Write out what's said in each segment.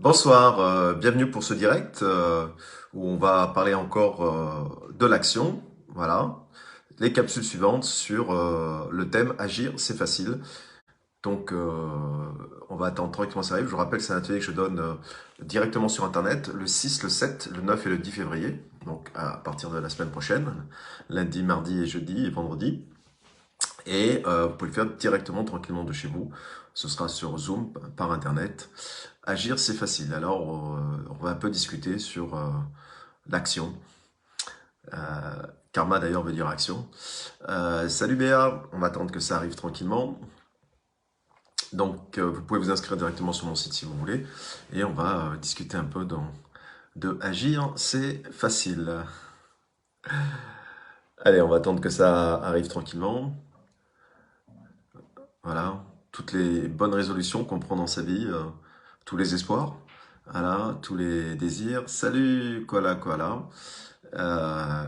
Bonsoir, bienvenue pour ce direct où on va parler encore de l'action. Voilà, les capsules suivantes sur le thème Agir, c'est facile. Donc, on va attendre tranquillement ça arrive. Je vous rappelle, c'est un atelier que je donne directement sur Internet le 6, le 7, le 9 et le 10 février. Donc, à partir de la semaine prochaine, lundi, mardi et jeudi et vendredi. Et vous pouvez le faire directement, tranquillement de chez vous. Ce sera sur Zoom, par Internet. Agir, c'est facile. Alors, on va un peu discuter sur l'action. Karma, d'ailleurs, veut dire action. Salut Béa, on va attendre que ça arrive tranquillement. Donc, vous pouvez vous inscrire directement sur mon site si vous voulez. Et on va discuter un peu de agir, c'est facile. Allez, on va attendre que ça arrive tranquillement. Voilà, toutes les bonnes résolutions qu'on prend dans sa vie, tous les espoirs, voilà, tous les désirs. Salut, Koala, Koala.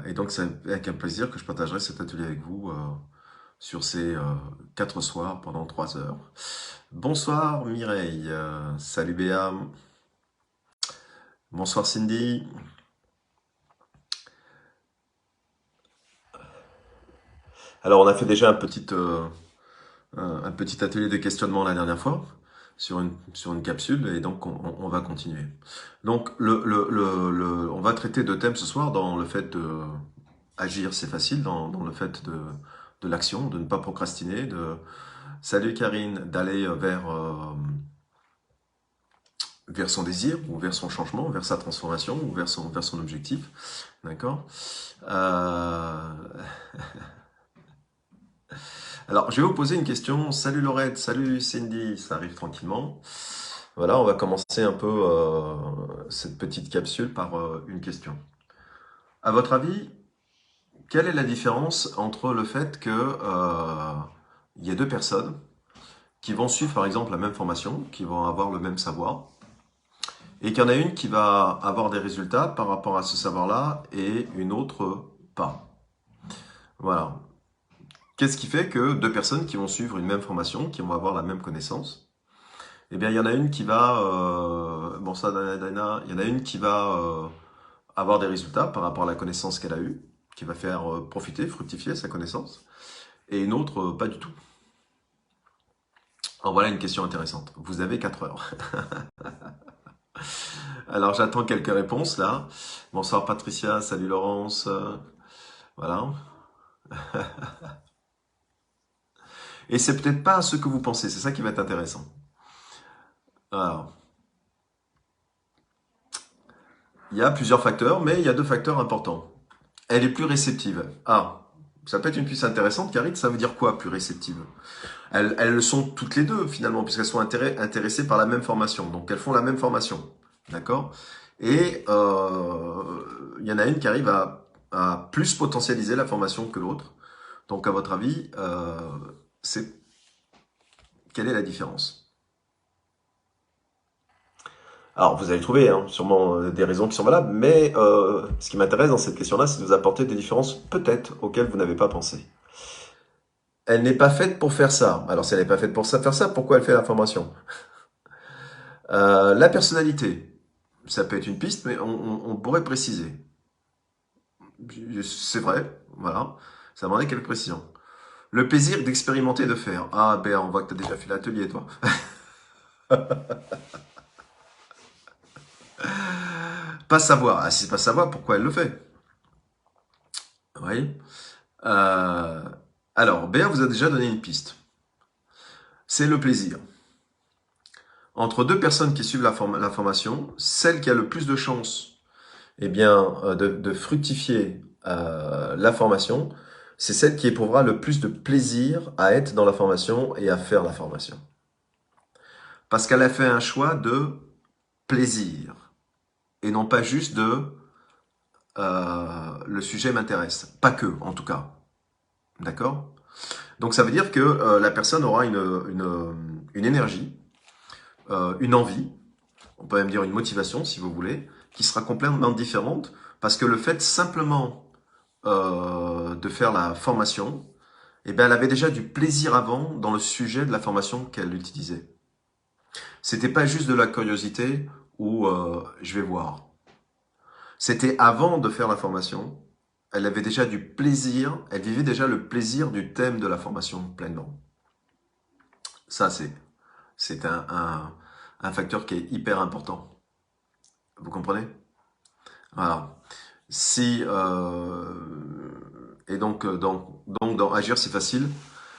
Et donc, c'est avec un plaisir que je partagerai cet atelier avec vous sur ces 4 soirs pendant 3 heures. Bonsoir Mireille, salut Béa, bonsoir Cindy. Alors, on a fait déjà un petit atelier de questionnement la dernière fois sur une capsule et donc on va continuer. Donc, on va traiter de thèmes ce soir dans le fait de agir, c'est facile, dans le fait de l'action, de ne pas procrastiner, salut Karine, d'aller vers son désir, ou vers son changement, vers sa transformation, ou vers son objectif. D'accord. Euh, Alors, je vais vous poser une question. Salut Laurette, salut Cindy, ça arrive tranquillement. Voilà, on va commencer un peu cette petite capsule par une question. À votre avis, quelle est la différence entre le fait que il y a deux personnes qui vont suivre par exemple la même formation, qui vont avoir le même savoir, et qu'il y en a une qui va avoir des résultats par rapport à ce savoir-là et une autre pas. Voilà. Qu'est-ce qui fait que deux personnes qui vont suivre une même formation, qui vont avoir la même connaissance, eh bien il y en a une qui va, bon ça Dana, il y en a une qui va avoir des résultats par rapport à la connaissance qu'elle a eue, qui va faire profiter, fructifier sa connaissance, et une autre pas du tout. Alors voilà une question intéressante. Vous avez 4 heures. Alors j'attends quelques réponses là. Bonsoir Patricia, salut Laurence. Voilà. Et c'est peut-être pas ce que vous pensez, c'est ça qui va être intéressant. Alors, il y a plusieurs facteurs, mais il y a deux facteurs importants. Elle est plus réceptive. Ah, ça peut être une piste intéressante, Karine, ça veut dire quoi, plus réceptive? Elles le sont toutes les deux, finalement, puisqu'elles sont intéressées par la même formation. Donc, elles font la même formation. D'accord? Et il y en a une qui arrive à plus potentialiser la formation que l'autre. Donc, à votre avis, c'est quelle est la différence? Alors, vous allez trouver hein, sûrement des raisons qui sont valables, mais ce qui m'intéresse dans cette question-là, c'est de vous apporter des différences peut-être auxquelles vous n'avez pas pensé. Elle n'est pas faite pour faire ça. Alors, si elle n'est pas faite pour ça, faire ça, pourquoi elle fait la formation? La personnalité, ça peut être une piste, mais on pourrait préciser. C'est vrai, voilà. Ça demandait quelques précisions. Le plaisir d'expérimenter et de faire. Ah, ben, on voit que tu as déjà fait l'atelier, toi. Pas savoir. Ah, si c'est pas savoir, pourquoi elle le fait? Oui. Euh, alors, Béa vous a déjà donné une piste. C'est le plaisir. Entre deux personnes qui suivent la formation, celle qui a le plus de chances eh bien, de fructifier la formation, c'est celle qui éprouvera le plus de plaisir à être dans la formation et à faire la formation. Parce qu'elle a fait un choix de plaisir et non pas juste de le sujet m'intéresse. Pas que, en tout cas. D'accord? Donc ça veut dire que la personne aura une énergie, une envie, on peut même dire une motivation si vous voulez, qui sera complètement différente parce que le fait simplement de faire la formation, eh bien, elle avait déjà du plaisir avant dans le sujet de la formation qu'elle utilisait. C'était pas juste de la curiosité ou je vais voir. C'était avant de faire la formation. Elle avait déjà du plaisir, elle vivait déjà le plaisir du thème de la formation pleinement. Ça, c'est un facteur qui est hyper important. Vous comprenez? Voilà. Si, et donc dans Agir, c'est facile,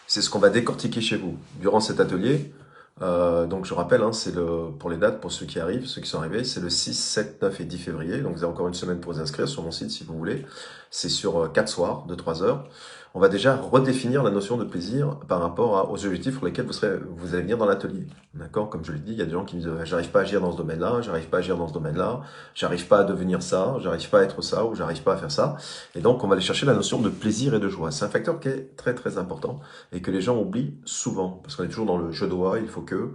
c'est ce qu'on va décortiquer chez vous durant cet atelier. Donc je rappelle, hein, c'est pour les dates, pour ceux qui arrivent, ceux qui sont arrivés, c'est le 6, 7, 9 et 10 février. Donc vous avez encore une semaine pour vous inscrire sur mon site si vous voulez. C'est sur 4 soirs de 3 heures. On va déjà redéfinir la notion de plaisir par rapport aux objectifs pour lesquels vous allez venir dans l'atelier. D'accord? Comme je l'ai dit, il y a des gens qui me disent j'arrive pas à agir dans ce domaine-là, j'arrive pas à agir dans ce domaine-là, j'arrive pas à devenir ça, j'arrive pas à être ça ou j'arrive pas à faire ça. Et donc on va aller chercher la notion de plaisir et de joie. C'est un facteur qui est très très important et que les gens oublient souvent parce qu'on est toujours dans le je dois, il faut que.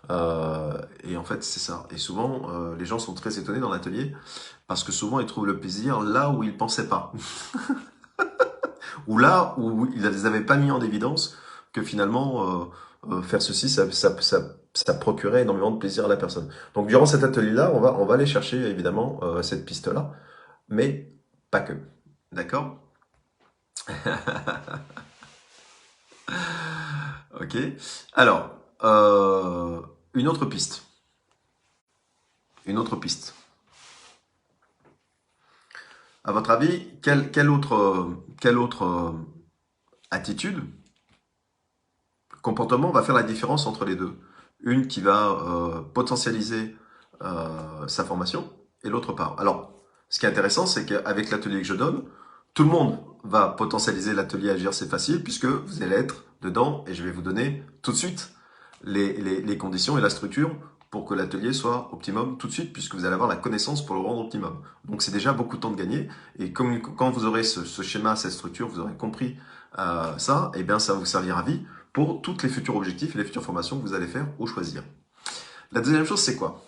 Et en fait c'est ça. Et souvent les gens sont très étonnés dans l'atelier parce que souvent ils trouvent le plaisir là où ils pensaient pas. Ou là où ils ne les avaient pas mis en évidence que finalement faire ceci, ça procurait énormément de plaisir à la personne. Donc durant cet atelier-là, on va aller chercher évidemment cette piste-là, mais pas que. D'accord? Ok. Alors, une autre piste. Une autre piste. À votre avis, quelle autre attitude, comportement va faire la différence entre les deux? Une qui va potentialiser sa formation et l'autre pas. Alors, ce qui est intéressant, c'est qu'avec l'atelier que je donne, tout le monde va potentialiser l'atelier Agir, c'est facile, puisque vous allez être dedans et je vais vous donner tout de suite les conditions et la structure pour que l'atelier soit optimum tout de suite, puisque vous allez avoir la connaissance pour le rendre optimum. Donc c'est déjà beaucoup de temps de gagner, et quand vous aurez ce schéma, cette structure, vous aurez compris ça, et bien ça va vous servir à vie pour tous les futurs objectifs et les futures formations que vous allez faire ou choisir. La deuxième chose, c'est quoi?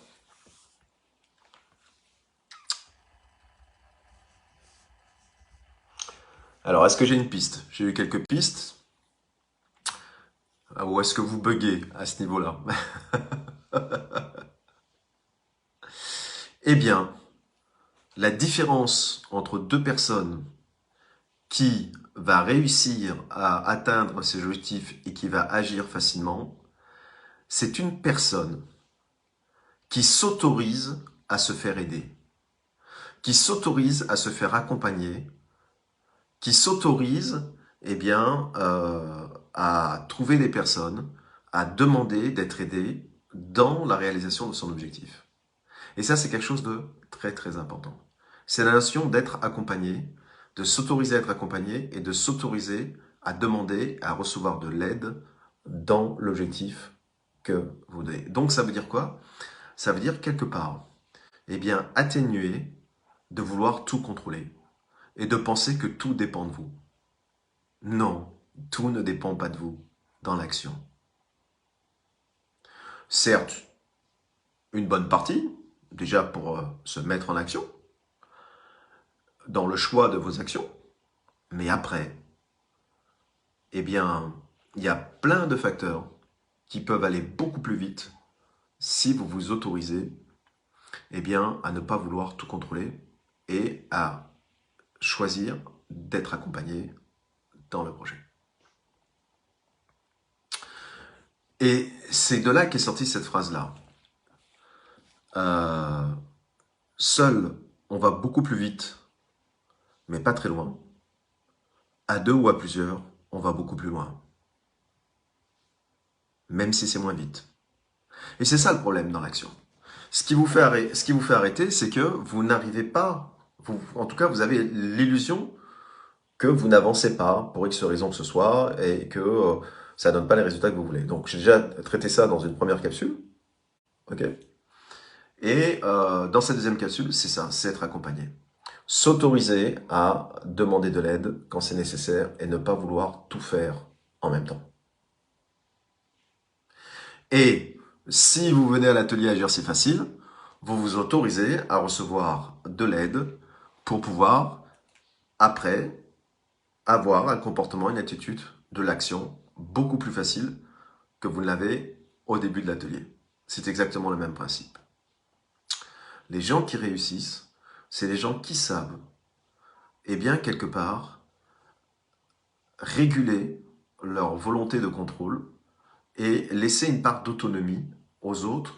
Alors, est-ce que j'ai une piste? J'ai eu quelques pistes. Ou est-ce que vous buguez à ce niveau-là? Eh bien, la différence entre deux personnes qui va réussir à atteindre ses objectifs et qui va agir facilement, c'est une personne qui s'autorise à se faire aider, qui s'autorise à se faire accompagner, qui s'autorise à trouver des personnes, à demander d'être aidé dans la réalisation de son objectif. Et ça, c'est quelque chose de très très important. C'est la notion d'être accompagné, de s'autoriser à être accompagné et de s'autoriser à demander, à recevoir de l'aide dans l'objectif que vous donnez. Donc ça veut dire quoi? Ça veut dire quelque part, atténuer de vouloir tout contrôler et de penser que tout dépend de vous. Non, tout ne dépend pas de vous dans l'action. Certes, une bonne partie, déjà pour se mettre en action, dans le choix de vos actions, mais après, il y a plein de facteurs qui peuvent aller beaucoup plus vite si vous vous autorisez, à ne pas vouloir tout contrôler et à choisir d'être accompagné dans le projet. Et c'est de là qu'est sortie cette phrase-là. Seul, on va beaucoup plus vite, mais pas très loin. À deux ou à plusieurs, on va beaucoup plus loin. Même si c'est moins vite. Et c'est ça le problème dans l'action. Ce qui vous fait arrêter, c'est que vous n'arrivez pas, en tout cas, vous avez l'illusion que vous n'avancez pas pour X raison que ce soit et que ça donne pas les résultats que vous voulez. Donc, j'ai déjà traité ça dans une première capsule. Ok. Et dans cette deuxième capsule, c'est ça, c'est être accompagné. S'autoriser à demander de l'aide quand c'est nécessaire et ne pas vouloir tout faire en même temps. Et si vous venez à l'atelier Agir, c'est facile, vous vous autorisez à recevoir de l'aide pour pouvoir, après, avoir un comportement, une attitude de l'action beaucoup plus facile que vous ne l'avez au début de l'atelier. C'est exactement le même principe. Les gens qui réussissent, c'est les gens qui savent, et bien quelque part, réguler leur volonté de contrôle et laisser une part d'autonomie aux autres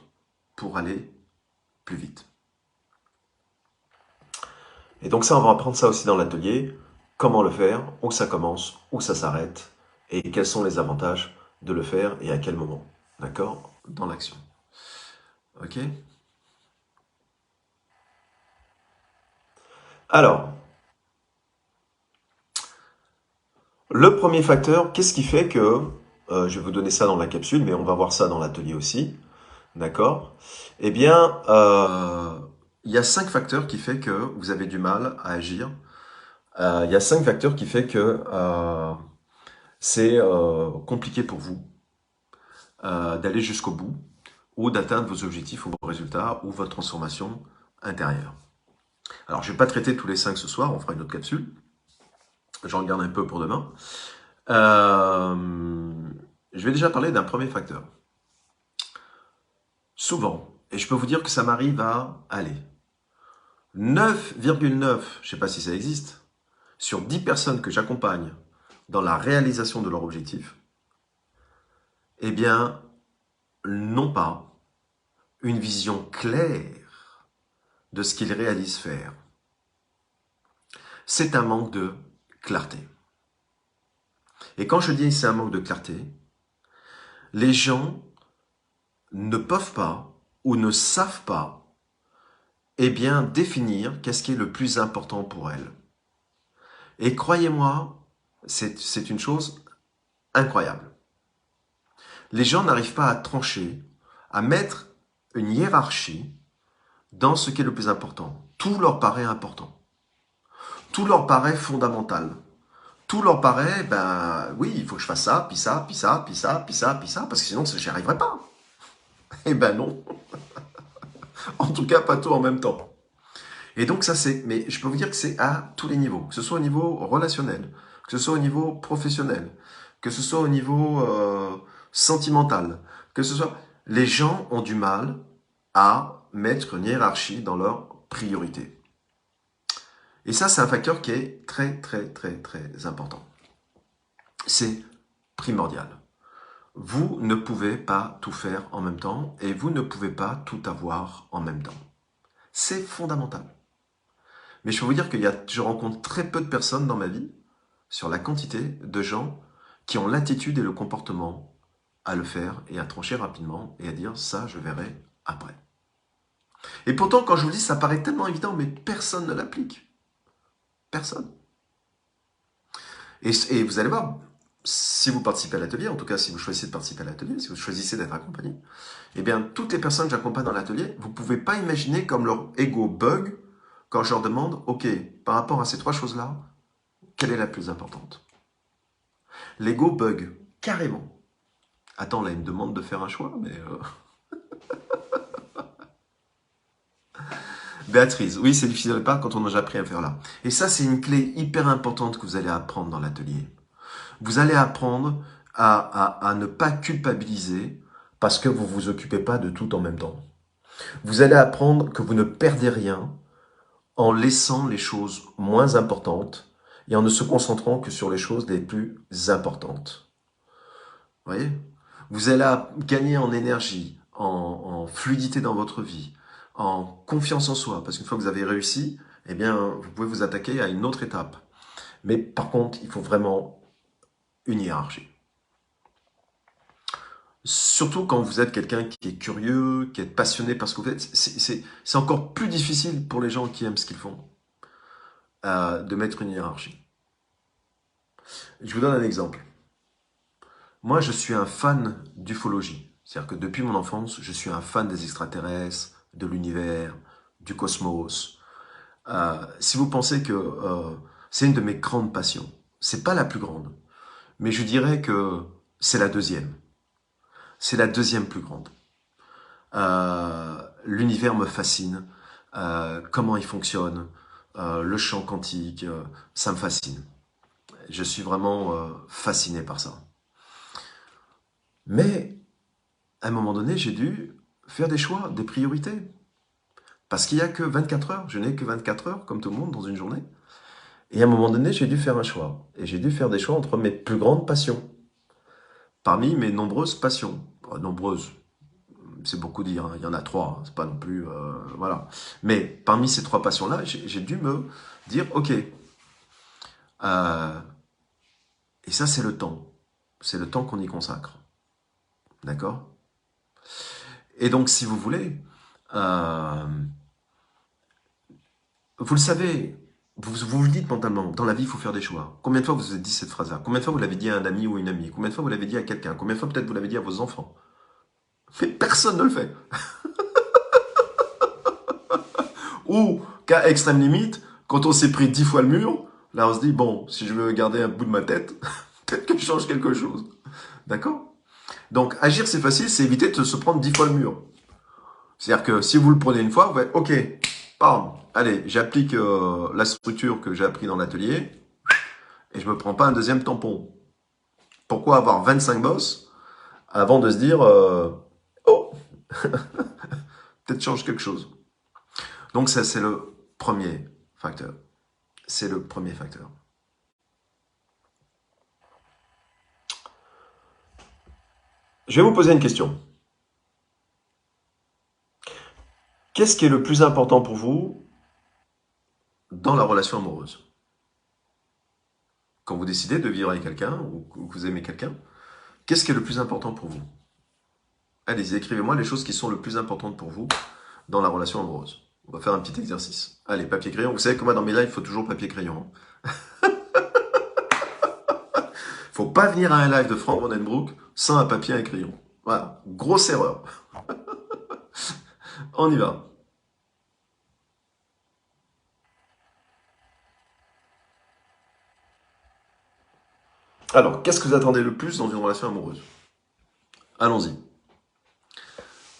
pour aller plus vite. Et donc ça, on va apprendre ça aussi dans l'atelier. Comment le faire, où ça commence, où ça s'arrête, et quels sont les avantages de le faire et à quel moment. D'accord? Dans l'action. Ok? Alors, le premier facteur, qu'est-ce qui fait que, je vais vous donner ça dans la capsule, mais on va voir ça dans l'atelier aussi, d'accord? Eh bien, il y a 5 facteurs qui fait que vous avez du mal à agir. Il y a 5 facteurs qui fait que c'est compliqué pour vous d'aller jusqu'au bout ou d'atteindre vos objectifs ou vos résultats ou votre transformation intérieure. Alors, je ne vais pas traiter tous les 5 ce soir, on fera une autre capsule. J'en garde un peu pour demain. Je vais déjà parler d'un premier facteur. Souvent, et je peux vous dire que ça m'arrive à aller 9,9, je ne sais pas si ça existe, sur 10 personnes que j'accompagne dans la réalisation de leur objectif, eh bien, n'ont pas une vision claire de ce qu'ils réalisent faire. C'est un manque de clarté. Et quand je dis c'est un manque de clarté, les gens ne peuvent pas ou ne savent pas bien définir qu'est-ce qui est le plus important pour elles. Et croyez-moi, c'est une chose incroyable. Les gens n'arrivent pas à trancher, à mettre une hiérarchie dans ce qui est le plus important. Tout leur paraît important. Tout leur paraît fondamental. Tout leur paraît, ben oui, il faut que je fasse ça, puis ça, puis ça, puis ça, puis ça, puis ça, parce que sinon, j'y arriverai pas. Eh ben non. En tout cas, pas tout en même temps. Et donc ça c'est, mais je peux vous dire que c'est à tous les niveaux, que ce soit au niveau relationnel, que ce soit au niveau professionnel, que ce soit au niveau sentimental, que ce soit, les gens ont du mal à mettre une hiérarchie dans leurs priorités. Et ça c'est un facteur qui est très très très très important. C'est primordial. Vous ne pouvez pas tout faire en même temps et vous ne pouvez pas tout avoir en même temps. C'est fondamental. Mais je peux vous dire que je rencontre très peu de personnes dans ma vie sur la quantité de gens qui ont l'attitude et le comportement à le faire et à trancher rapidement et à dire ça, je verrai après. Et pourtant, quand je vous dis, ça paraît tellement évident, mais personne ne l'applique. Personne. Et vous allez voir, si vous participez à l'atelier, en tout cas si vous choisissez de participer à l'atelier, si vous choisissez d'être accompagné, eh bien, toutes les personnes que j'accompagne dans l'atelier, vous ne pouvez pas imaginer comme leur ego bug quand je leur demande, ok, par rapport à ces 3 choses-là, quelle est la plus importante? L'ego bug, carrément. Attends, là, il me demande de faire un choix, mais... Béatrice, oui, c'est difficile de pas quand on a déjà appris à faire là. Et ça, c'est une clé hyper importante que vous allez apprendre dans l'atelier. Vous allez apprendre à ne pas culpabiliser parce que vous ne vous occupez pas de tout en même temps. Vous allez apprendre que vous ne perdez rien en laissant les choses moins importantes et en ne se concentrant que sur les choses les plus importantes. Vous voyez? Vous allez gagner en énergie, en fluidité dans votre vie, en confiance en soi, parce qu'une fois que vous avez réussi, eh bien, vous pouvez vous attaquer à une autre étape. Mais par contre, il faut vraiment une hiérarchie. Surtout quand vous êtes quelqu'un qui est curieux, qui est passionné par ce que vous faites, c'est encore plus difficile pour les gens qui aiment ce qu'ils font de mettre une hiérarchie. Je vous donne un exemple. Moi, je suis un fan d'ufologie. C'est-à-dire que depuis mon enfance, je suis un fan des extraterrestres, de l'univers, du cosmos. Si vous pensez que c'est une de mes grandes passions, c'est pas la plus grande, mais je dirais que c'est la deuxième. C'est la deuxième plus grande. L'univers me fascine. Comment il fonctionne, le champ quantique, ça me fascine. Je suis vraiment fasciné par ça. Mais, à un moment donné, j'ai dû faire des choix, des priorités. Parce qu'il n'y a que 24 heures. Je n'ai que 24 heures, comme tout le monde, dans une journée. Et à un moment donné, j'ai dû faire un choix. Et j'ai dû faire des choix entre mes plus grandes passions. Parmi mes nombreuses passions. Nombreuses, c'est beaucoup dire, hein. Il y en a trois, hein. C'est pas non plus... voilà. Mais parmi ces trois passions-là, j'ai dû me dire, ok, et ça c'est le temps. C'est le temps qu'on y consacre. D'accord? Et donc, si vous voulez, euh, vous le savez, vous le dites mentalement, dans la vie, il faut faire des choix. Combien de fois vous vous êtes dit cette phrase-là? Combien de fois vous l'avez dit à un ami ou une amie? Combien de fois vous l'avez dit à quelqu'un? Combien de fois peut-être vous l'avez dit à vos enfants? Mais personne ne le fait. Ou, cas extrême limite, quand on s'est pris 10 fois le mur, là on se dit, bon, si je veux garder un bout de ma tête, peut-être que je change quelque chose. D'accord? Donc, agir c'est facile, c'est éviter de se prendre 10 fois le mur. C'est-à-dire que si vous le prenez une fois, vous faites, ok, bam, allez, j'applique la structure que j'ai appris dans l'atelier, et je me prends pas un deuxième tampon. Pourquoi avoir 25 bosses avant de se dire, oh, peut-être change quelque chose. Donc ça, c'est le premier facteur. C'est le premier facteur. Je vais vous poser une question. Qu'est-ce qui est le plus important pour vous dans la relation amoureuse? Quand vous décidez de vivre avec quelqu'un ou que vous aimez quelqu'un, qu'est-ce qui est le plus important pour vous? Allez-y, écrivez-moi les choses qui sont le plus importantes pour vous dans la relation amoureuse. On va faire un petit exercice. Allez, papier crayon. Vous savez que moi dans mes lives, il faut toujours papier crayon. Faut pas venir à un live de Frank Vandenbroek sans un papier et un crayon. Voilà, grosse erreur. On y va. Alors, qu'est-ce que vous attendez le plus dans une relation amoureuse? Allons-y.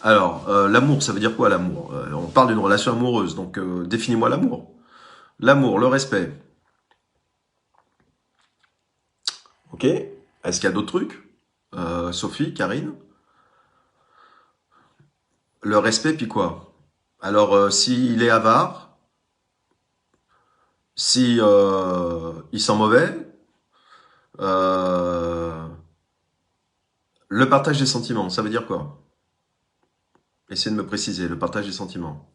Alors, l'amour, ça veut dire quoi l'amour? On parle d'une relation amoureuse, donc définis-moi l'amour. L'amour, le respect. Ok? Est-ce qu'il y a d'autres trucs? Sophie, Karine? Le respect, puis quoi? Alors, s'il est avare, si il sent mauvais, euh, le partage des sentiments, ça veut dire quoi? Essayez de me préciser, le partage des sentiments.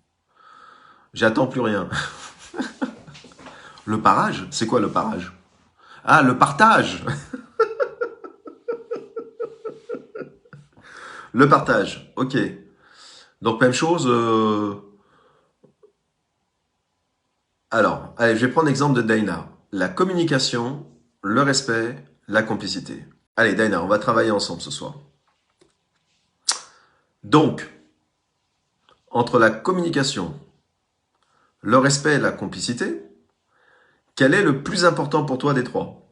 J'attends plus rien. Le parage? C'est quoi le parage? Ah, le partage! Le partage, ok. Donc même chose. Alors, allez, je vais prendre l'exemple de Daina. La communication, le respect, la complicité. Allez, Daina, on va travailler ensemble ce soir. Donc, entre la communication, le respect et la complicité, quel est le plus important pour toi des trois?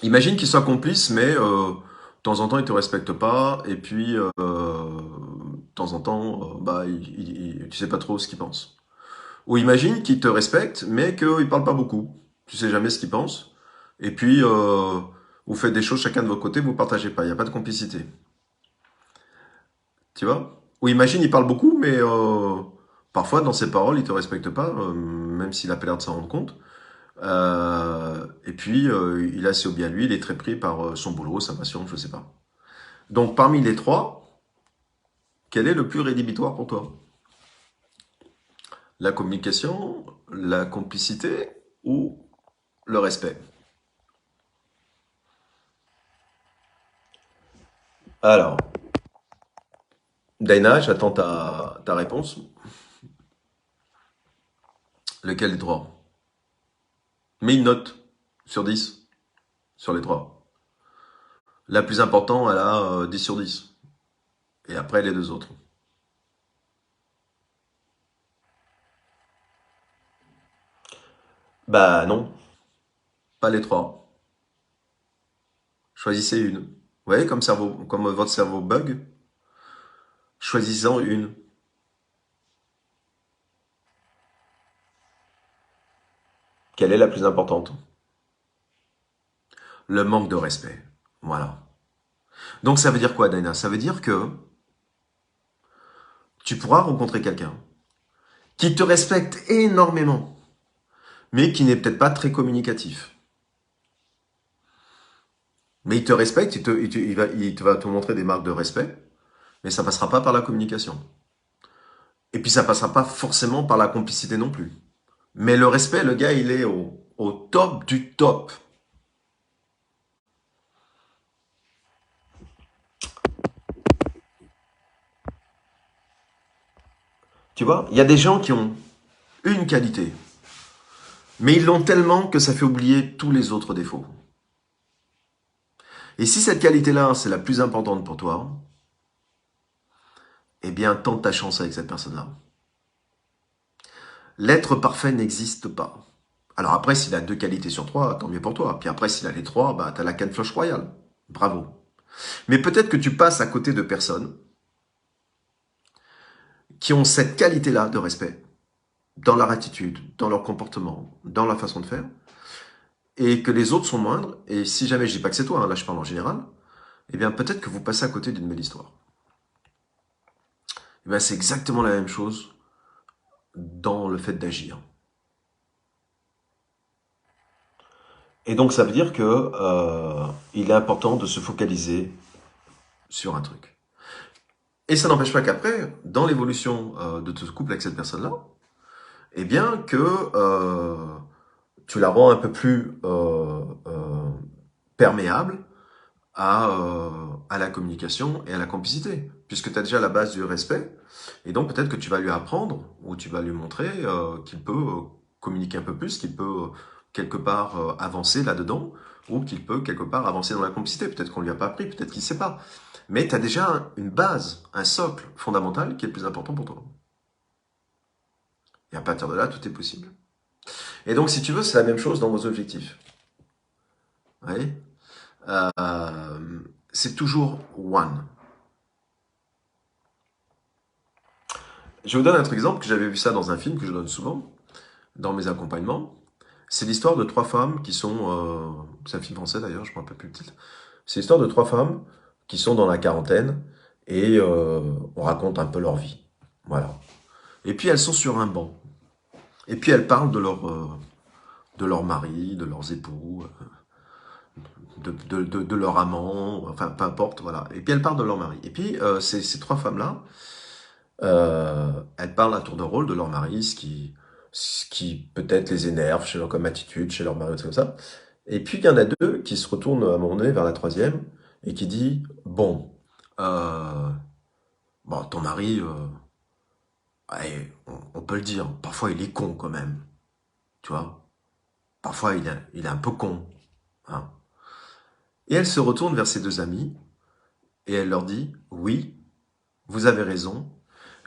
Imagine qu'il soit complice, mais de temps en temps, il te respecte pas, et puis de temps en temps, bah, tu sais pas trop ce qu'il pense. Ou imagine qu'il te respecte, mais qu'il parle pas beaucoup. Tu sais jamais ce qu'il pense. Et puis, vous faites des choses chacun de votre côté, vous partagez pas. Il n'y a pas de complicité. Tu vois? Ou imagine, il parle beaucoup, mais parfois, dans ses paroles, il te respecte pas, même s'il a pas l'air de s'en rendre compte. Et puis, il a assez bien lui, il est très pris par son boulot, sa passion, je sais pas. Donc, parmi les trois, quel est le plus rédhibitoire pour toi? La communication, la complicité ou le respect? Alors, Daina, j'attends ta réponse. Lequel des trois? Mets une note sur 10 sur les trois. La plus importante, elle a 10 sur 10. Et après, les deux autres. Bah non, pas les trois. Choisissez une. Vous voyez comme, comme votre cerveau bug? Choisissez-en une. Quelle est la plus importante? Le manque de respect. Voilà. Donc ça veut dire quoi, Daina? Ça veut dire que tu pourras rencontrer quelqu'un. qui te respecte énormément, mais qui n'est peut-être pas très communicatif. Mais il te respecte, il va te montrer des marques de respect, mais ça passera pas par la communication. Et puis ça passera pas forcément par la complicité non plus. Mais le respect, le gars, il est au top du top. Tu vois, il y a des gens qui ont une qualité, mais ils l'ont tellement que ça fait oublier tous les autres défauts. Et si cette qualité-là, c'est la plus importante pour toi, eh bien, tente ta chance avec cette personne-là. L'être parfait n'existe pas. Alors après, s'il a 2 qualités sur 3, tant mieux pour toi. Puis après, s'il a les 3, bah, t'as la canne floche royale. Bravo. Mais peut-être que tu passes à côté de personnes qui ont cette qualité-là de respect dans leur attitude, dans leur comportement, dans la façon de faire, et que les autres sont moindres. Et si jamais, je dis pas que c'est toi, hein, là je parle en général, eh bien peut-être que vous passez à côté d'une belle histoire. Eh bien, c'est exactement la même chose dans le fait d'agir. Et donc ça veut dire que il est important de se focaliser sur un truc. Et ça n'empêche pas qu'après, dans l'évolution de ton couple avec cette personne-là, eh bien que tu la rends un peu plus perméable à la communication et à la complicité, puisque tu as déjà la base du respect, et donc peut-être que tu vas lui apprendre, ou tu vas lui montrer qu'il peut communiquer un peu plus, qu'il peut quelque part avancer là-dedans, ou qu'il peut quelque part avancer dans la complicité. Peut-être qu'on lui a pas appris, peut-être qu'il sait pas. Mais tu as déjà une base, un socle fondamental qui est le plus important pour toi. Et à partir de là, tout est possible. Et donc, si tu veux, c'est la même chose dans vos objectifs. Oui. C'est toujours one. Je vous donne un autre exemple, que j'avais vu ça dans un film que je donne souvent, dans mes accompagnements. C'est l'histoire de 3 femmes qui sont... c'est un film français d'ailleurs, je ne me rappelle plus le titre. C'est l'histoire de 3 femmes qui sont dans la quarantaine et on raconte un peu leur vie. Voilà. Et puis elles sont sur un banc. Et puis elles parlent de leur mari, de leurs époux, de leur amant, enfin peu importe, voilà. Et puis elles parlent de leur mari. Et puis ces 3 femmes-là, elles parlent à tour de rôle de leur mari, ce qui peut-être les énerve chez leur, comme attitude, chez leur mari, comme ça. Et puis il y en a 2 qui se retournent à un moment donné vers la troisième et qui dit, bon, euh, bon ton mari, ouais, on peut le dire, parfois il est con quand même, tu vois. Parfois il est un peu con, hein. Et elle se retourne vers ses 2 amis et elle leur dit, oui, vous avez raison,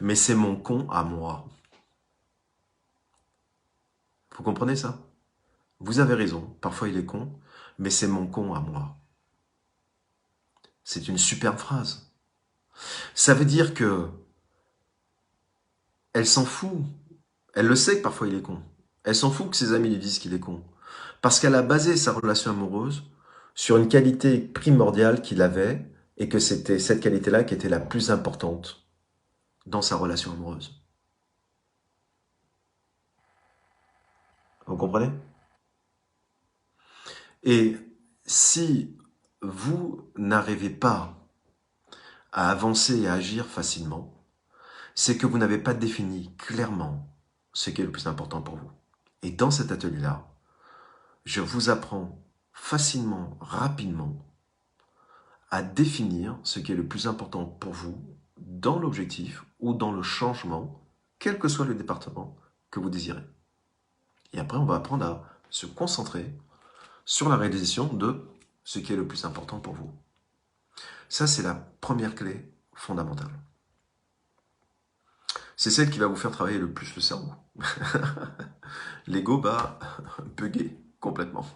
mais c'est mon con à moi. Vous comprenez ça? Vous avez raison, parfois il est con, mais c'est mon con à moi. C'est une superbe phrase. Ça veut dire que elle s'en fout. Elle le sait que parfois il est con. Elle s'en fout que ses amis lui disent qu'il est con. Parce qu'elle a basé sa relation amoureuse sur une qualité primordiale qu'il avait et que c'était cette qualité-là qui était la plus importante dans sa relation amoureuse. Vous comprenez? Et si vous n'arrivez pas à avancer et à agir facilement, c'est que vous n'avez pas défini clairement ce qui est le plus important pour vous. Et dans cet atelier-là, je vous apprends facilement, rapidement, à définir ce qui est le plus important pour vous dans l'objectif ou dans le changement, quel que soit le département que vous désirez. Et après, on va apprendre à se concentrer sur la réalisation de ce qui est le plus important pour vous. Ça, c'est la première clé fondamentale. C'est celle qui va vous faire travailler le plus le cerveau. L'ego va bugger complètement.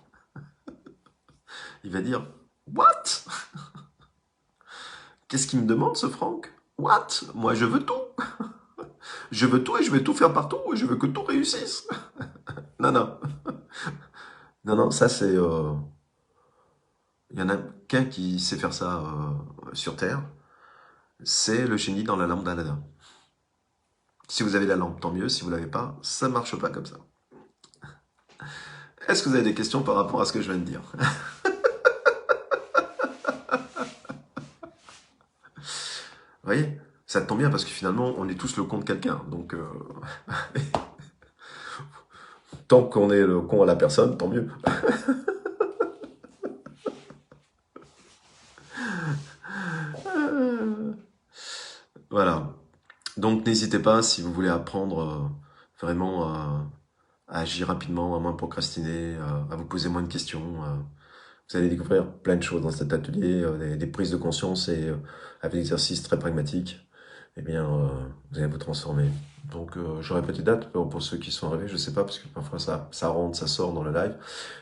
Il va dire « What? Qu'est-ce qu'il me demande ce Franck? What? Moi je veux tout. Je veux tout et je vais tout faire partout et je veux que tout réussisse. » Non, non. Non, non, ça c'est... Il y en a qu'un qui sait faire ça sur Terre. C'est le génie dans la lampe d'Aladin. Si vous avez la lampe, tant mieux. Si vous l'avez pas, ça ne marche pas comme ça. Est-ce que vous avez des questions par rapport à ce que je viens de dire? Vous voyez? Ça tombe bien parce que finalement, on est tous le con de quelqu'un. Donc, tant qu'on est le con à la personne, tant mieux. Voilà. Donc, n'hésitez pas si vous voulez apprendre vraiment à agir rapidement, à moins procrastiner, à vous poser moins de questions. Vous allez découvrir plein de choses dans cet atelier, des prises de conscience et avec des exercices très pragmatiques. Eh bien, vous allez vous transformer. Donc, je répète les dates pour ceux qui sont arrivés, je sais pas, parce que parfois ça rentre, ça sort dans le live.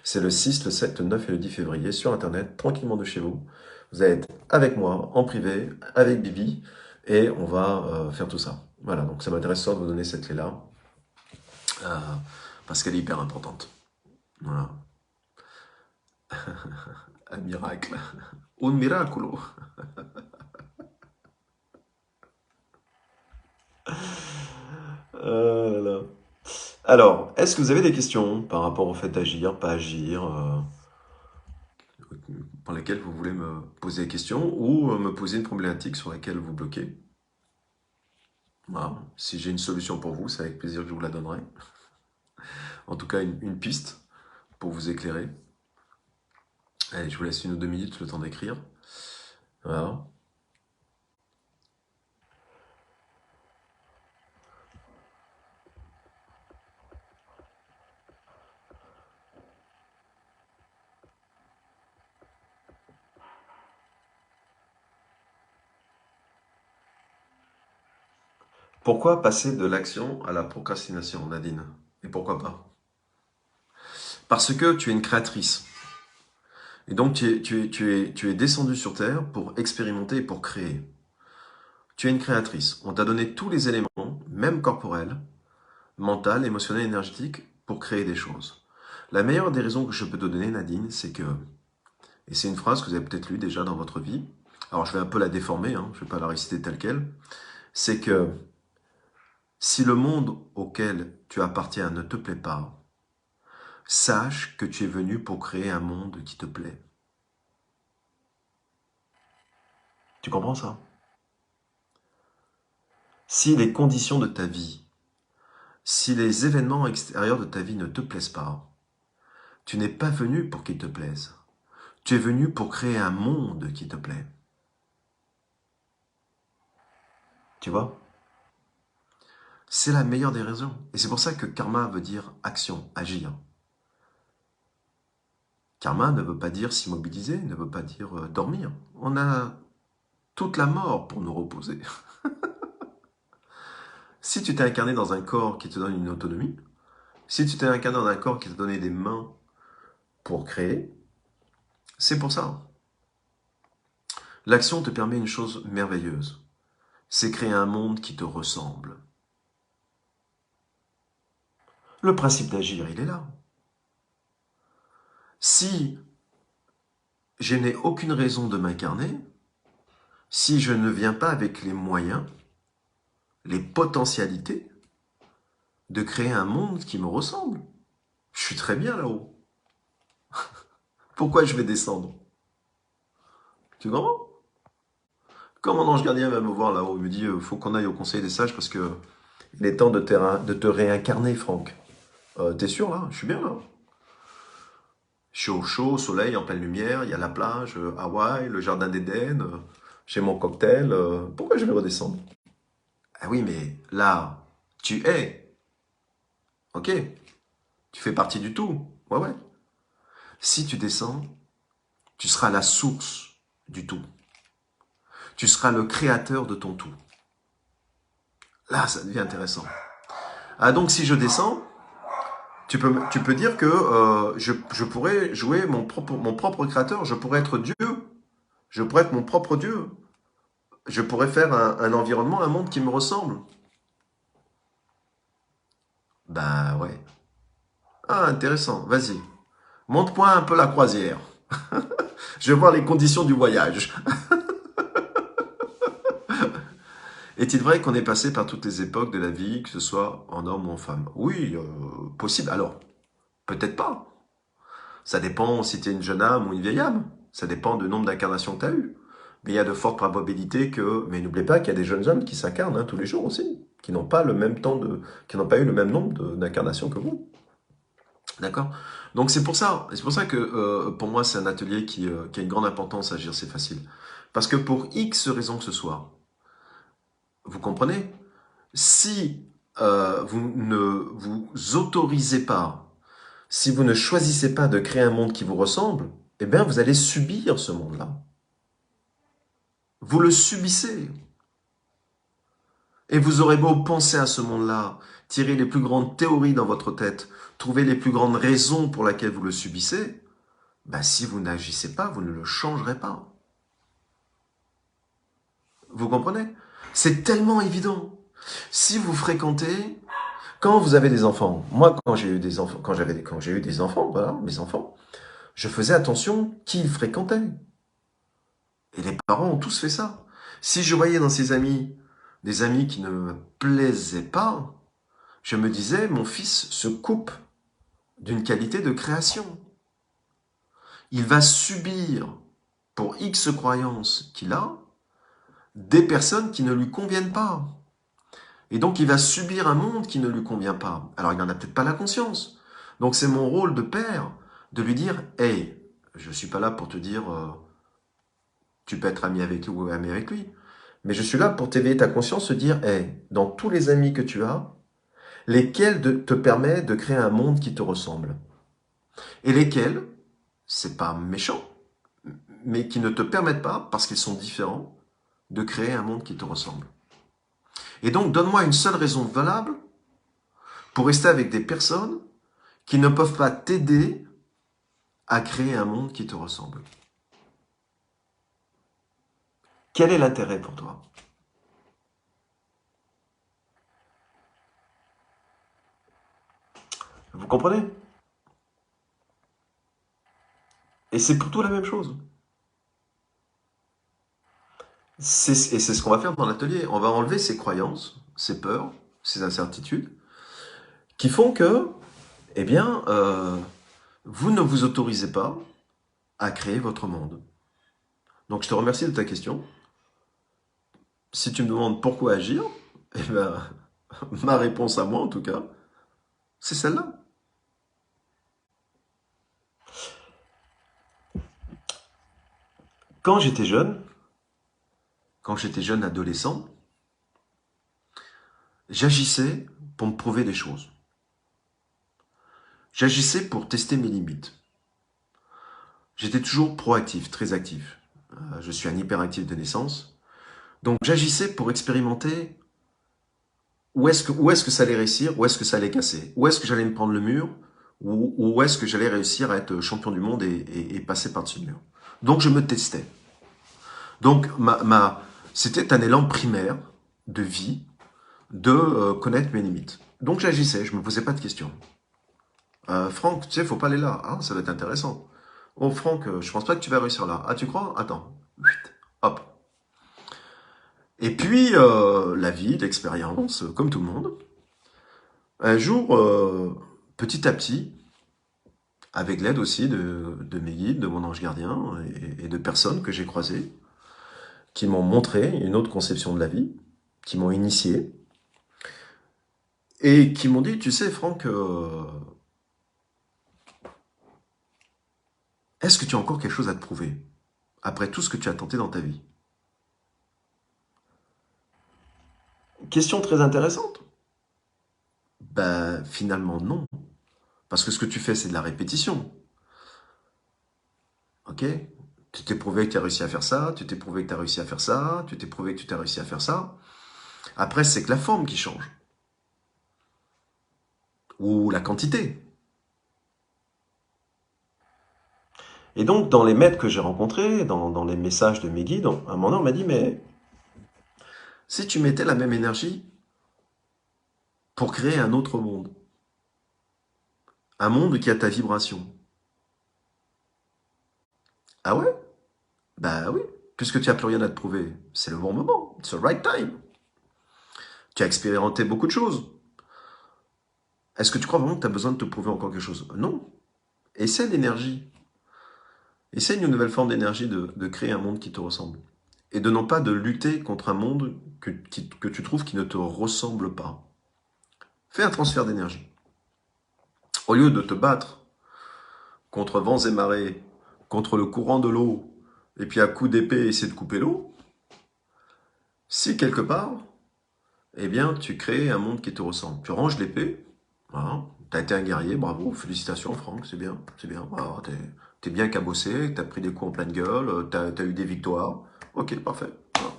C'est le 6, le 7, le 9 et le 10 février sur Internet, tranquillement de chez vous. Vous allez être avec moi, en privé, avec Bibi, et on va faire tout ça. Voilà, donc ça m'intéresse de vous donner cette clé-là, euh, parce qu'elle est hyper importante. Voilà. Un miracle. Un miracolo. Là, là. Alors, est-ce que vous avez des questions par rapport au fait d'agir, pas agir, par lesquelles vous voulez me poser des questions ou me poser une problématique sur laquelle vous bloquez? Voilà. Si j'ai une solution pour vous, c'est avec plaisir que je vous la donnerai. En tout cas, une piste pour vous éclairer. Allez, je vous laisse 1 ou 2 minutes le temps d'écrire. Voilà. Pourquoi passer de l'action à la procrastination, Nadine? Et pourquoi pas? Parce que tu es une créatrice. Et donc, tu es descendu sur Terre pour expérimenter et pour créer. Tu es une créatrice. On t'a donné tous les éléments, même corporels, mental, émotionnel, énergétique, pour créer des choses. La meilleure des raisons que je peux te donner, Nadine, c'est que, et c'est une phrase que vous avez peut-être lue déjà dans votre vie, alors je vais un peu la déformer, hein, je ne vais pas la réciter telle quelle, c'est que si le monde auquel tu appartiens ne te plaît pas, sache que tu es venu pour créer un monde qui te plaît. Tu comprends ça? Si les conditions de ta vie, si les événements extérieurs de ta vie ne te plaisent pas, tu n'es pas venu pour qu'ils te plaisent. Tu es venu pour créer un monde qui te plaît. Tu vois? C'est la meilleure des raisons. Et c'est pour ça que karma veut dire action, agir. Karma ne veut pas dire s'immobiliser, ne veut pas dire dormir. On a toute la mort pour nous reposer. Si tu t'es incarné dans un corps qui te donne une autonomie, si tu t'es incarné dans un corps qui te donné des mains pour créer, c'est pour ça. L'action te permet une chose merveilleuse. C'est créer un monde qui te ressemble. Le principe d'agir, il est là. Si je n'ai aucune raison de m'incarner, si je ne viens pas avec les moyens, les potentialités de créer un monde qui me ressemble, je suis très bien là-haut. Pourquoi je vais descendre? Tu comprends? Quand mon ange gardien va me voir là-haut, il me dit faut qu'on aille au conseil des sages parce que il est temps de te réincarner, Franck. T'es sûr là? Je suis bien là. Je suis au chaud, au soleil, en pleine lumière, il y a la plage, Hawaï, le jardin d'Éden, j'ai mon cocktail. Pourquoi je vais redescendre? Ah oui, mais là, tu es. Ok, tu fais partie du tout. Ouais, ouais. Si tu descends, tu seras la source du tout. Tu seras le créateur de ton tout. Là, ça devient intéressant. Ah, donc si je descends, tu peux dire que je pourrais jouer mon propre créateur, je pourrais être Dieu, je pourrais être mon propre Dieu, je pourrais faire un environnement, un monde qui me ressemble. Bah ouais. Ah, intéressant, vas-y. Montre-moi un peu la croisière. Je vais voir les conditions du voyage. Est-il vrai qu'on est passé par toutes les époques de la vie, que ce soit en homme ou en femme? Oui, possible. Alors, peut-être pas. Ça dépend si tu es une jeune âme ou une vieille âme. Ça dépend du nombre d'incarnations que tu as eues. Mais il y a de fortes probabilités que... Mais n'oubliez pas qu'il y a des jeunes hommes qui s'incarnent tous les jours aussi, qui n'ont pas le même temps de... qui n'ont pas eu le même nombre d'incarnations que vous. D'accord? Donc c'est pour ça. C'est pour ça que pour moi c'est un atelier qui a une grande importance à agir, c'est facile. Parce que pour X raisons que ce soit, vous comprenez? Si vous ne vous autorisez pas, si vous ne choisissez pas de créer un monde qui vous ressemble, eh bien vous allez subir ce monde-là. Vous le subissez. Et vous aurez beau penser à ce monde-là, tirer les plus grandes théories dans votre tête, trouver les plus grandes raisons pour lesquelles vous le subissez, ben si vous n'agissez pas, vous ne le changerez pas. Vous comprenez? C'est tellement évident. Si vous fréquentez, quand vous avez des enfants, moi quand j'ai eu des enfants, quand j'ai eu des enfants, voilà, mes enfants, je faisais attention qui ils fréquentaient. Et les parents ont tous fait ça. Si je voyais dans ses amis des amis qui ne me plaisaient pas, je me disais, mon fils se coupe d'une qualité de création. Il va subir, pour X croyances qu'il a, des personnes qui ne lui conviennent pas. Et donc il va subir un monde qui ne lui convient pas. Alors il n'en a peut-être pas la conscience. Donc c'est mon rôle de père de lui dire, hey, je ne suis pas là pour te dire, tu peux être ami avec lui ou ami avec lui. Mais je suis là pour t'éveiller ta conscience, se dire, hey, dans tous les amis que tu as, lesquels te permettent de créer un monde qui te ressemble. Et lesquels, c'est pas méchant, mais qui ne te permettent pas, parce qu'ils sont différents, de créer un monde qui te ressemble. Et donc, donne-moi une seule raison valable pour rester avec des personnes qui ne peuvent pas t'aider à créer un monde qui te ressemble. Quel est l'intérêt pour toi? Vous comprenez? Et c'est pour tout la même chose. Et c'est ce qu'on va faire dans l'atelier. On va enlever ces croyances, ces peurs, ces incertitudes, qui font que, eh bien, vous ne vous autorisez pas à créer votre monde. Donc je te remercie de ta question. Si tu me demandes pourquoi agir, eh ben, ma réponse à moi en tout cas, c'est celle-là. Quand j'étais jeune, quand j'étais jeune adolescent, j'agissais pour me prouver des choses. J'agissais pour tester mes limites. J'étais toujours proactif, très actif. Je suis un hyperactif de naissance. Donc j'agissais pour expérimenter où est-ce que ça allait réussir, où est-ce que ça allait casser, où est-ce que j'allais me prendre le mur, où est-ce que j'allais réussir à être champion du monde et passer par-dessus le mur. Donc je me testais. Donc c'était un élan primaire de vie, de connaître mes limites. Donc j'agissais, je me posais pas de questions. Franck, tu sais, faut pas aller là. Ah, ça va être intéressant. Oh Franck, je pense pas que tu vas réussir là. Ah, tu crois? Attends. Hop. Et puis, la vie, l'expérience, comme tout le monde. Un jour, petit à petit, avec l'aide aussi de mes guides, de mon ange gardien et de personnes que j'ai croisées, qui m'ont montré une autre conception de la vie, qui m'ont initié, et qui m'ont dit, tu sais Franck, est-ce que tu as encore quelque chose à te prouver après tout ce que tu as tenté dans ta vie? Question très intéressante. Ben, finalement, non. Parce que ce que tu fais, c'est de la répétition. Ok? Tu t'es prouvé que tu as réussi à faire ça, tu t'es prouvé que tu as réussi à faire ça, tu t'es prouvé que tu as réussi à faire ça. Après, c'est que la forme qui change. Ou la quantité. Et donc, dans les maîtres que j'ai rencontrés, dans les messages de mes guides, à un moment donné, on m'a dit, mais si tu mettais la même énergie pour créer un autre monde, un monde qui a ta vibration. Ah ouais? Bah oui, puisque tu n'as plus rien à te prouver. C'est le bon moment. It's the right time. Tu as expérimenté beaucoup de choses. Est-ce que tu crois vraiment que tu as besoin de te prouver encore quelque chose? Non. Essaie l'énergie. Essaie une nouvelle forme d'énergie de créer un monde qui te ressemble. Et de non pas de lutter contre un monde que tu trouves qui ne te ressemble pas. Fais un transfert d'énergie. Au lieu de te battre contre vents et marées, contre le courant de l'eau, et puis à coups d'épée essayer de couper l'eau, si quelque part, eh bien, tu crées un monde qui te ressemble. Tu ranges l'épée, voilà. Tu as été un guerrier, bravo, félicitations Franck, c'est bien. Voilà, t'es bien cabossé, t'as pris des coups en pleine gueule, t'as eu des victoires. Ok, parfait. Voilà.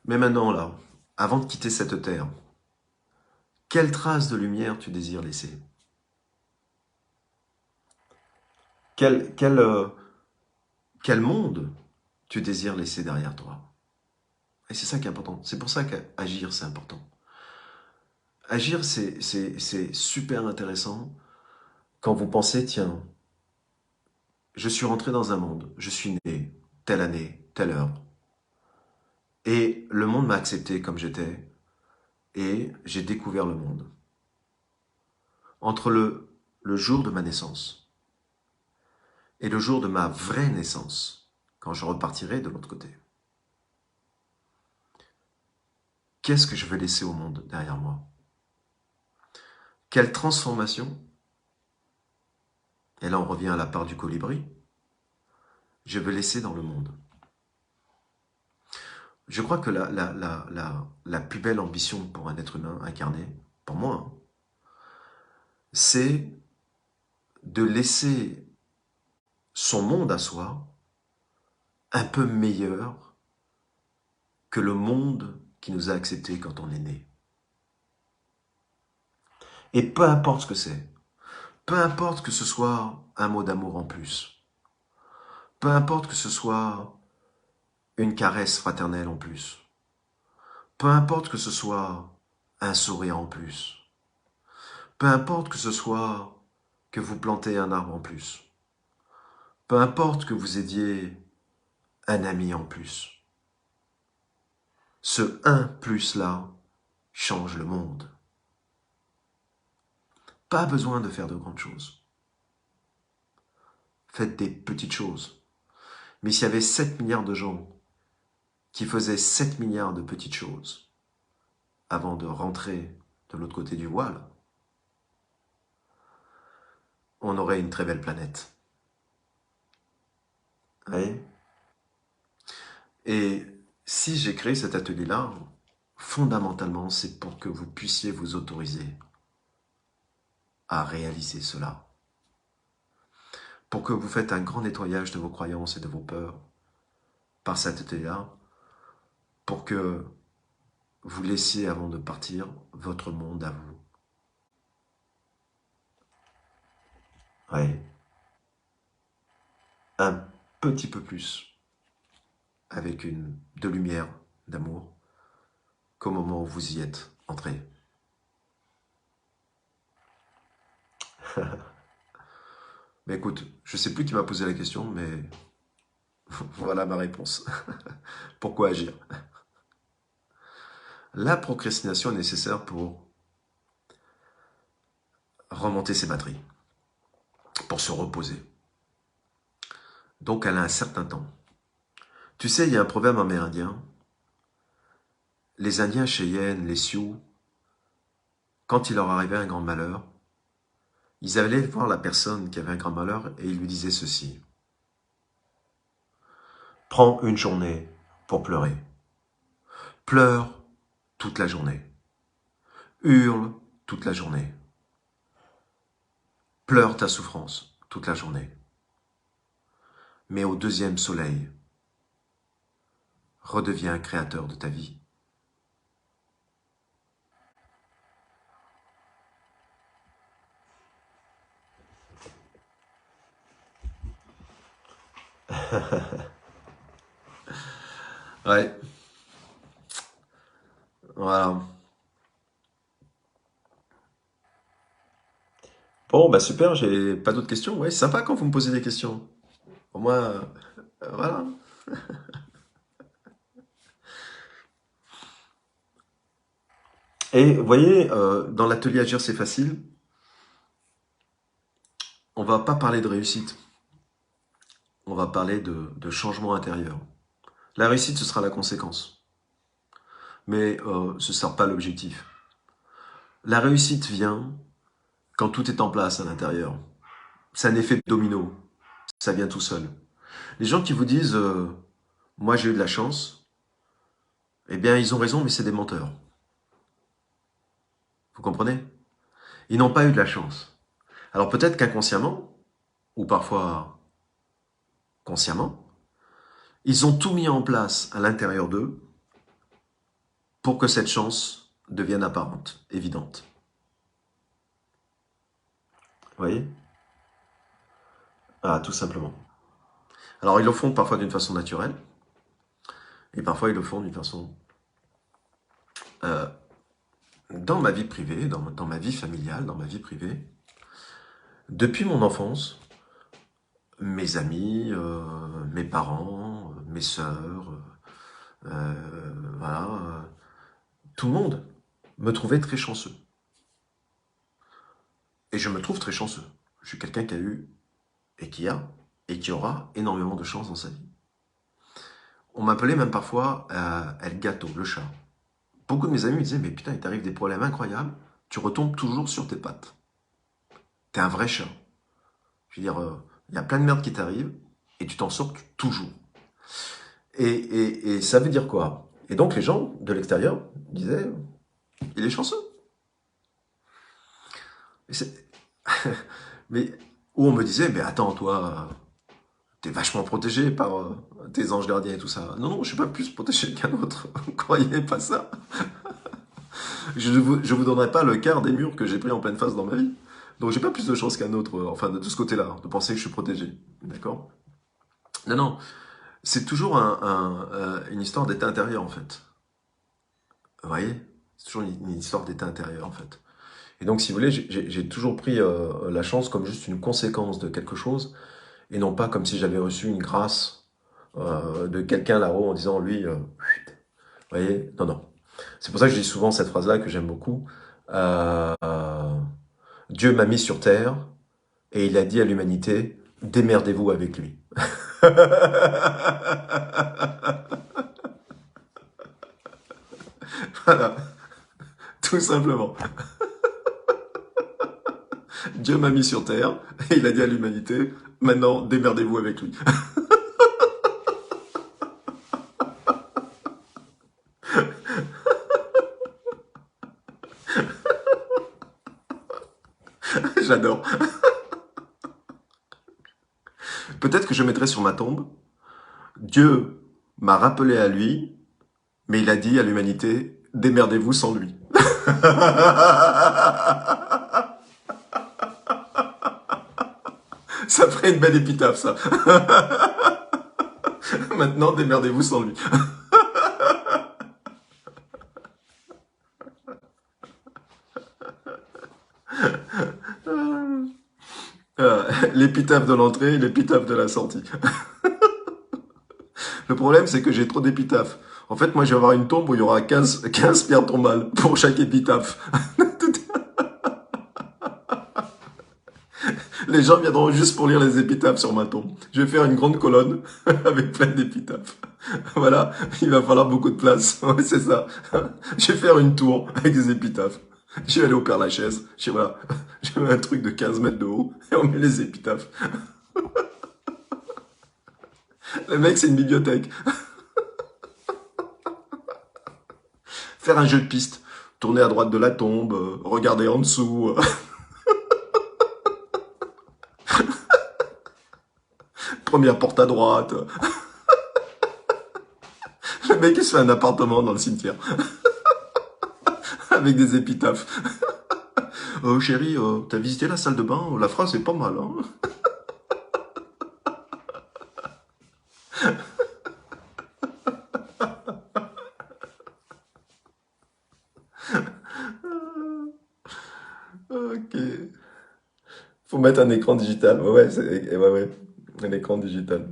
Mais maintenant, là, avant de quitter cette terre, quelle trace de lumière tu désires laisser? Quel, quel, euh, quel monde tu désires laisser derrière toi? Et c'est ça qui est important. C'est pour ça qu'agir, c'est important. Agir, c'est super intéressant quand vous pensez, tiens, je suis rentré dans un monde, je suis né, telle année, telle heure, et le monde m'a accepté comme j'étais, et j'ai découvert le monde. Entre le jour de ma naissance et le jour de ma vraie naissance, quand je repartirai de l'autre côté, qu'est-ce que je vais laisser au monde derrière moi? Quelle transformation, et là on revient à la part du colibri, je vais laisser dans le monde? Je crois que la plus belle ambition pour un être humain incarné, pour moi, hein, c'est de laisser son monde à soi un peu meilleur que le monde qui nous a acceptés quand on est né. Et peu importe ce que c'est, peu importe que ce soit un mot d'amour en plus, peu importe que ce soit une caresse fraternelle en plus, peu importe que ce soit un sourire en plus, peu importe que ce soit que vous plantez un arbre en plus, peu importe que vous aidiez un ami en plus, ce un plus là change le monde. Pas besoin de faire de grandes choses. Faites des petites choses. Mais s'il y avait 7 milliards de gens qui faisaient 7 milliards de petites choses avant de rentrer de l'autre côté du voile, on aurait une très belle planète. Vous voyez? Et si j'ai créé cet atelier-là, fondamentalement, c'est pour que vous puissiez vous autoriser à réaliser cela. Pour que vous faites un grand nettoyage de vos croyances et de vos peurs par cet atelier-là, pour que vous laissiez, avant de partir, votre monde à vous. Ouais. Un petit peu plus, avec de lumière, d'amour, qu'au moment où vous y êtes entré. Mais écoute, je ne sais plus qui m'a posé la question, mais voilà ma réponse. Pourquoi agir? La procrastination est nécessaire pour remonter ses batteries, pour se reposer. Donc elle a un certain temps. Tu sais, il y a un proverbe amérindien. Les Indiens Cheyennes, les Sioux, quand il leur arrivait un grand malheur, ils allaient voir la personne qui avait un grand malheur et ils lui disaient ceci. Prends une journée pour pleurer. Pleure toute la journée. Hurle toute la journée. Pleure ta souffrance toute la journée. Mais au deuxième soleil, redeviens créateur de ta vie. Ouais, voilà. Bon, bah super, j'ai pas d'autres questions. Ouais, c'est sympa quand vous me posez des questions. Au moins, voilà. Et vous voyez, dans l'atelier Agir, c'est facile, on va pas parler de réussite, on va parler de changement intérieur. La réussite, ce sera la conséquence, mais ce ne sera pas l'objectif. La réussite vient quand tout est en place à l'intérieur. C'est un effet domino, ça vient tout seul. Les gens qui vous disent moi j'ai eu de la chance, eh bien ils ont raison, mais c'est des menteurs. Vous comprenez? Ils n'ont pas eu de la chance. Alors peut-être qu'inconsciemment, ou parfois consciemment, ils ont tout mis en place à l'intérieur d'eux pour que cette chance devienne apparente, évidente. Vous voyez? Ah, tout simplement. Alors ils le font parfois d'une façon naturelle, et parfois ils le font d'une façon... euh, dans ma vie privée, dans ma vie familiale, dans ma vie privée, depuis mon enfance, mes amis, mes parents, mes sœurs, voilà, tout le monde me trouvait très chanceux. Et je me trouve très chanceux. Je suis quelqu'un qui a eu, et qui a, et qui aura énormément de chance dans sa vie. On m'appelait même parfois El Gâteau, le chat. Beaucoup de mes amis me disaient, mais putain, il t'arrive des problèmes incroyables, tu retombes toujours sur tes pattes. T'es un vrai chat. Je veux dire, il y a plein de merde qui t'arrive, et tu t'en sors toujours. Et ça veut dire quoi? Et donc les gens de l'extérieur disaient, il est chanceux. Et mais où on me disait, mais attends, toi, t'es vachement protégé par tes anges gardiens et tout ça. Non, non, je suis pas plus protégé qu'un autre. Croyez pas ça. Je vous donnerai pas le quart des murs que j'ai pris en pleine face dans ma vie. Donc j'ai pas plus de chance qu'un autre, enfin de ce côté-là, de penser que je suis protégé. D'accord? Non, non, c'est toujours une histoire d'état intérieur en fait. Vous voyez? C'est toujours une histoire d'état intérieur en fait. Et donc si vous voulez, j'ai toujours pris la chance comme juste une conséquence de quelque chose, et non pas comme si j'avais reçu une grâce de quelqu'un là-haut en disant lui, vous voyez, non, non. C'est pour ça que je dis souvent cette phrase-là que j'aime beaucoup. Euh, Dieu m'a mis sur terre et il a dit à l'humanité, démerdez-vous avec lui. Voilà, tout simplement. Dieu m'a mis sur terre et il a dit à l'humanité, maintenant démerdez-vous avec lui. J'adore. Peut-être que je mettrai sur ma tombe, Dieu m'a rappelé à lui, mais il a dit à l'humanité, démerdez-vous sans lui. Ça ferait une belle épitaphe, ça. Maintenant, démerdez-vous sans lui. L'épitaphe de l'entrée et l'épitaphe de la sortie. Le problème, c'est que j'ai trop d'épitaphes. En fait, moi, je vais avoir une tombe où il y aura 15 pierres tombales pour chaque épitaphe. Les gens viendront juste pour lire les épitaphes sur ma tombe. Je vais faire une grande colonne avec plein d'épitaphes. Voilà, il va falloir beaucoup de place. Ouais, c'est ça. Je vais faire une tour avec des épitaphes. Je vais aller au Père-Lachaise. Voilà, je mets un truc de 15 mètres de haut et on met les épitaphes. Le mec, c'est une bibliothèque. Faire un jeu de piste. Tourner à droite de la tombe, regarder en dessous. Première porte à droite. Le mec, il se fait un appartement dans le cimetière. Avec des épitaphes. Oh chérie, t'as visité la salle de bain? La phrase est pas mal, hein? Ok. Faut mettre un écran digital. Ouais, ouais, ouais, ouais. Un écran digital.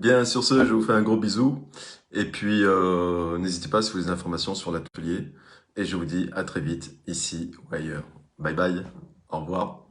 Bien, sur ce, je vous fais un gros bisou. Et puis, n'hésitez pas si vous avez des informations sur l'atelier. Et je vous dis à très vite, ici ou ailleurs. Bye bye. Au revoir.